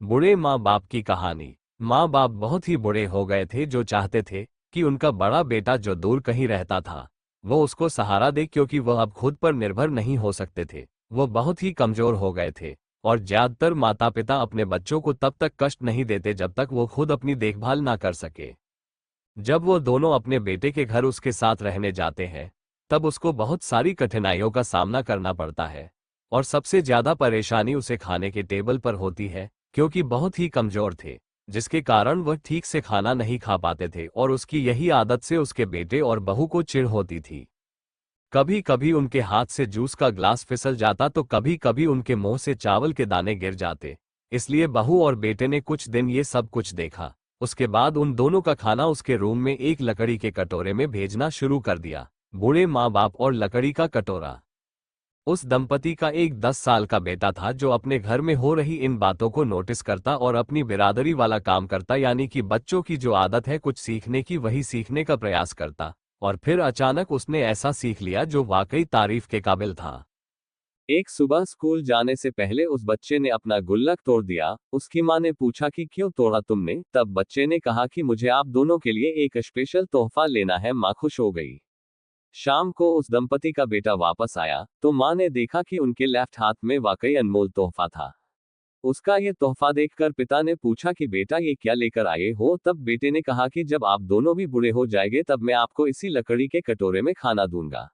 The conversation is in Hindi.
बूढ़े माँ बाप की कहानी। माँ बाप बहुत ही बूढ़े हो गए थे जो चाहते थे कि उनका बड़ा बेटा जो दूर कहीं रहता था वो उसको सहारा दे, क्योंकि वह अब खुद पर निर्भर नहीं हो सकते थे। वो बहुत ही कमजोर हो गए थे और ज्यादातर माता पिता अपने बच्चों को तब तक कष्ट नहीं देते जब तक वो खुद अपनी देखभाल ना कर सके। जब वो दोनों अपने बेटे के घर उसके साथ रहने जाते हैं तब उसको बहुत सारी कठिनाइयों का सामना करना पड़ता है। और सबसे ज्यादा परेशानी उसे खाने के टेबल पर होती है, क्योंकि बहुत ही कमजोर थे, जिसके कारण वह ठीक से खाना नहीं खा पाते थे और उसकी यही आदत से उसके बेटे और बहू को चिढ़ होती थी। कभी कभी उनके हाथ से जूस का ग्लास फिसल जाता तो कभी कभी उनके मुंह से चावल के दाने गिर जाते। इसलिए बहू और बेटे ने कुछ दिन ये सब कुछ देखा। उसके बाद उन दोनों का खाना उसके रूम में एक लकड़ी के कटोरे में भेजना शुरू कर दिया। बूढ़े माँ बाप और लकड़ी का कटोरा। उस दंपति का एक 10 साल का बेटा था जो अपने घर में हो रही इन बातों को नोटिस करता और अपनी बिरादरी वाला काम करता, यानी कि बच्चों की जो आदत है कुछ सीखने की वही सीखने का प्रयास करता। और फिर अचानक उसने ऐसा सीख लिया जो वाकई तारीफ के काबिल था। एक सुबह स्कूल जाने से पहले उस बच्चे ने अपना गुल्लक तोड़ दिया। उसकी माँ ने पूछा कि क्यों तोड़ा तुमने? तब बच्चे ने कहा कि मुझे आप दोनों के लिए एक स्पेशल तोहफा लेना है। माँ खुश हो गई। शाम को उस दंपति का बेटा वापस आया तो माँ ने देखा कि उनके लेफ्ट हाथ में वाकई अनमोल तोहफा था। उसका ये तोहफा देखकर पिता ने पूछा कि बेटा ये क्या लेकर आए हो? तब बेटे ने कहा कि जब आप दोनों भी बूढ़े हो जाएंगे तब मैं आपको इसी लकड़ी के कटोरे में खाना दूंगा।